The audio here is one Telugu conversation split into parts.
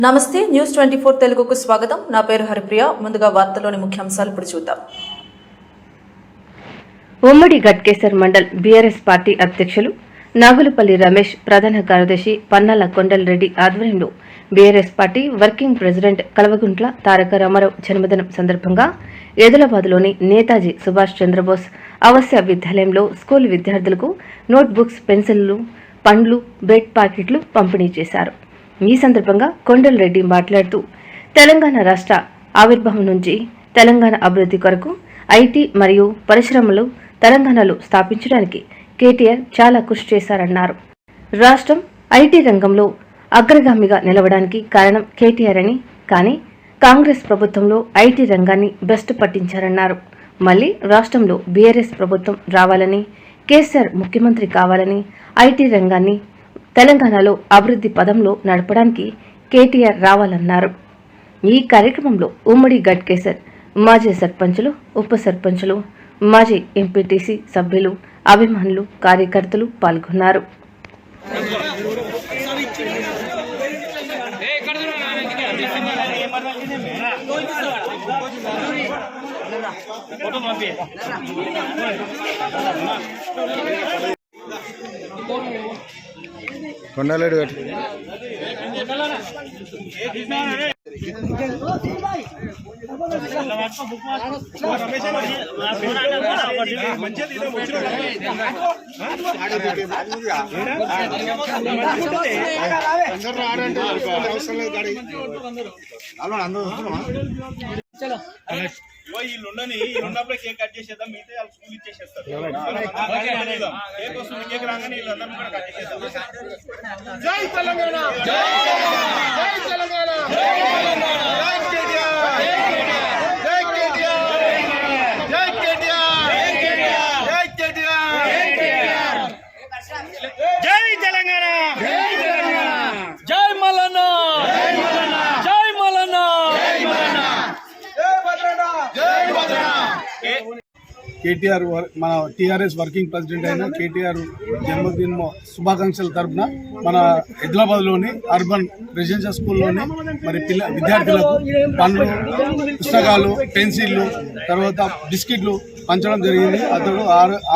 నమస్తే న్యూస్ 24 తెలుగుకు స్వాగతం. నా పేరు హరిప్రియ. ముందుగా వార్తల్లోని ముఖ్యాంశాలు ఇప్పుడు చూద్దాం. ఉమ్మడి గట్కేసర్ మండల్ బీఆర్ఎస్ పార్టీ అధ్యక్షులు నాగులపల్లి రమేష్, ప్రధాన కార్యదర్శి పన్నాల కొండలరెడ్డి ఆధ్వర్యంలో BRS party working president Kalvakuntla Taraka Rama Rao జన్మదినం సందర్భంగా ఆదిలాబాద్లోని నేతాజీ సుభాష్ చంద్రబోస్ ఆవాస విద్యాలయంలో స్కూల్ విద్యార్థులకు నోట్బుక్స్, పెన్సిళ్లు, పండ్లు, బ్రెడ్ ప్యాకెట్లు పంపిణీ చేశారు. ఈ సందర్భంగా కొండలరెడ్డి మాట్లాడుతూ తెలంగాణ రాష్ట్ర ఆవిర్భావం నుంచి తెలంగాణ అభివృద్ధి కొరకు ఐటీ మరియు పరిశ్రమలు తెలంగాణలో స్థాపించడానికి కేటీఆర్ చాలా కృషి చేశారన్నారు. రాష్ట్రం ఐటీ రంగంలో అగ్రగామిగా నిలవడానికి కారణం కేటీఆర్ అని, కానీ కాంగ్రెస్ ప్రభుత్వంలో ఐటీ రంగాన్ని భ్రష్టు పట్టించారన్నారు. మళ్లీ రాష్ట్రంలో బీఆర్ఎస్ ప్రభుత్వం రావాలని, కేసీఆర్ ముఖ్యమంత్రి కావాలని, ఐటీ రంగాన్ని తెలంగాణలో అభివృద్ధి పదంలో నడపడానికి కేటీఆర్ రావాలన్నారు. ఈ కార్యక్రమంలో ఉమ్మడి గట్కేసర్ మాజీ సర్పంచులు, ఉప సర్పంచులు, మాజీ ఎంపీటీసీ సభ్యులు, అభిమానులు, కార్యకర్తలు పాల్గొన్నారు. కొండలేడు వీళ్ళున్నప్పుడే కేక్ కట్ చేసేద్దాం, మిగతా వాళ్ళు స్కూల్ ఇచ్చేసేస్తారు. కేక్ వస్తుంది, కేక్ రాగానే వీళ్ళందరూ కూడా కట్ చేసేద్దాం. జై తెలంగాణ, జై తెలంగాణ, జై కేటీఆర్, జై కేటీఆర్, జై కేటీఆర్, జై కేటీఆర్, జై తెలంగాణ, జై మల్లన్న, జై మల్లన్న, కేటీఆర్ మన టీఆర్ఎస్ వర్కింగ్ ప్రెసిడెంట్ అయిన కేటీఆర్ జన్మదిన శుభాకాంక్షల తరఫున మన ఆదిలాబాద్లోని అర్బన్ రెసిడెన్షియల్ స్కూల్లోని మరి విద్యార్థులకు పండ్లు, పుస్తకాలు, పెన్సిళ్ళు, తర్వాత బిస్కెట్లు పంచడం జరిగింది. అతడు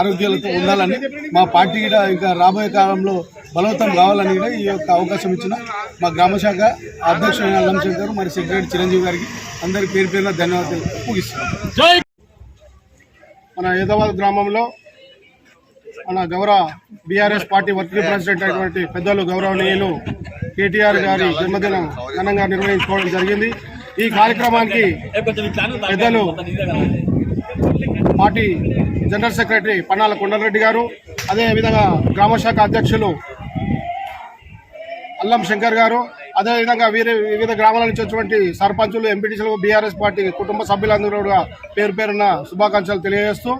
ఆరోగ్యాలతో ఉండాలని, మా పార్టీ కూడా ఇంకా రాబోయే కాలంలో బలవంతం కావాలని కూడా ఈ యొక్క అవకాశం ఇచ్చిన మా గ్రామశాఖ అధ్యక్షుడు అల్లం శంకర్, మరి సెక్రటరీ చిరంజీవి గారికి అందరి పేరు పేరున ధన్యవాదాలు ముగిస్తున్నాం. మన ఆదిలాబాద్ గ్రామంలో మన గౌరవ బీఆర్ఎస్ పార్టీ వర్కింగ్ ప్రెసిడెంట్ అయినటువంటి పెద్దలు గౌరవనీయులు కేటీఆర్ గారి జన్మదినం ఘనంగా నిర్వహించుకోవడం జరిగింది. ఈ కార్యక్రమానికి పెద్దలు party general secretary Pannala Kondal Reddy గారు, అదేవిధంగా గ్రామశాఖ అధ్యక్షులు అల్లం శంకర్ గారు, అదేవిధంగా వివిధ గ్రామాల నుంచి వచ్చినటువంటి సర్పంచులు, ఎంపీటీసీలు, బీఆర్ఎస్ పార్టీ కుటుంబ సభ్యులందరూ కూడా పేరు పేరున శుభాకాంక్షలు తెలియజేస్తూ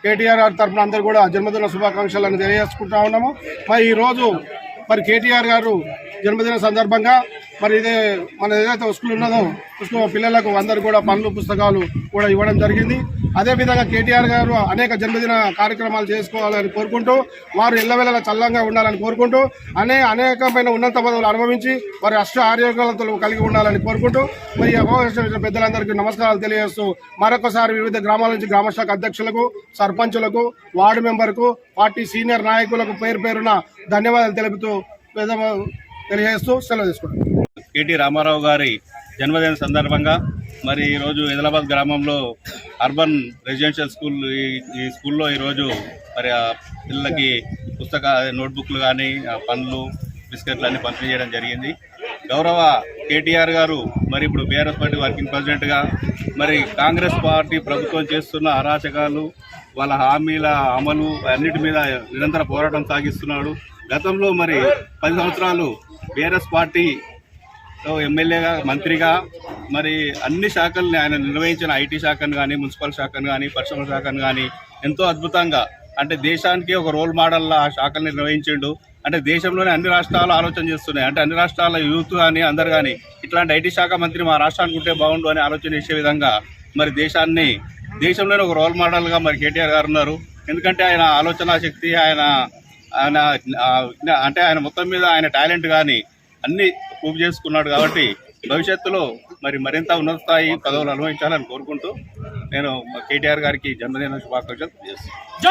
కేటీఆర్ గారి తరఫున అందరూ కూడా జన్మదిన శుభాకాంక్షలను తెలియజేసుకుంటా ఉన్నాము. మరి ఈరోజు మరి కేటీఆర్ గారు జన్మదిన సందర్భంగా మరి మన ఏదైతే స్కూల్ ఉన్నదో స్కూల్ పిల్లలకు అందరూ కూడా పండ్లు, పుస్తకాలు కూడా ఇవ్వడం జరిగింది. అదేవిధంగా కేటీఆర్ గారు అనేక జన్మదిన కార్యక్రమాలు చేసుకోవాలని కోరుకుంటూ, వారు ఎల్లవేళలా చల్లంగా ఉండాలని కోరుకుంటూ, అనేకమైన ఉన్నత పదవులు అనుభవించి వారి ఆరోగ్యాలతో కలిగి ఉండాలని కోరుకుంటూ, మరి అవకాశం పెద్దలందరికీ నమస్కారాలు తెలియజేస్తూ మరొకసారి వివిధ గ్రామాల నుంచి గ్రామశాఖ అధ్యక్షులకు, సర్పంచులకు, వార్డు మెంబర్కు, పార్టీ సీనియర్ నాయకులకు పేరు పేరున ధన్యవాదాలు తెలుపుతూ తెలియజేస్తూ సెలవు తీసుకుంటాం. కేటీ రామారావు గారి జన్మదిన సందర్భంగా మరి ఈరోజు ఆదిలాబాద్ గ్రామంలో అర్బన్ రెసిడెన్షియల్ స్కూల్, ఈ స్కూల్లో ఈరోజు మరి ఆ పిల్లలకి నోట్బుక్లు కానీ, పండ్లు, బిస్కెట్లు అన్నీ పంపిణీ చేయడం జరిగింది. గౌరవ కేటీఆర్ గారు మరి ఇప్పుడు బీఆర్ఎస్ పార్టీ వర్కింగ్ ప్రెసిడెంట్గా మరి కాంగ్రెస్ పార్టీ ప్రభుత్వం చేస్తున్న అరాచకాలు, వాళ్ళ హామీల అమలు అన్నిటి మీద నిరంతర పోరాటం సాగిస్తున్నాడు. గతంలో మరి 10 సంవత్సరాలు బీఆర్ఎస్ పార్టీ ఎమ్మెల్యేగా, మంత్రిగా మరి అన్ని శాఖల్ని ఆయన నిర్వహించిన ఐటీ శాఖను కానీ, మున్సిపల్ శాఖను కానీ, పరిశ్రమల శాఖను కానీ ఎంతో అద్భుతంగా, అంటే దేశానికి ఒక రోల్ మోడల్లా ఆ శాఖలు నిర్వహించిండు. అంటే దేశంలోనే అన్ని రాష్ట్రాలు ఆలోచన చేస్తున్నాయి, అంటే అన్ని రాష్ట్రాల యూత్ కానీ అందరు కానీ ఇట్లాంటి ఐటీ శాఖ మంత్రి మా రాష్ట్రానికి ఉంటే బాగుండు అని ఆలోచన చేసే విధంగా మరి దేశంలోనే ఒక రోల్ మోడల్గా మరి కేటీఆర్ గారు ఉన్నారు. ఎందుకంటే ఆయన ఆలోచన శక్తి, ఆయన అంటే ఆయన మొత్తం మీద ఆయన టాలెంట్ కానీ అన్ని ప్రూవ్ చేసుకున్నాడు. కాబట్టి భవిష్యత్తులో మరి మరింత ఉన్నత స్థాయి పదవులు అనుభవించాలని కోరుకుంటూ నేను కేటీఆర్ గారికి జన్మదిన శుభాకాంక్షలు తెలియజేస్తున్నాను.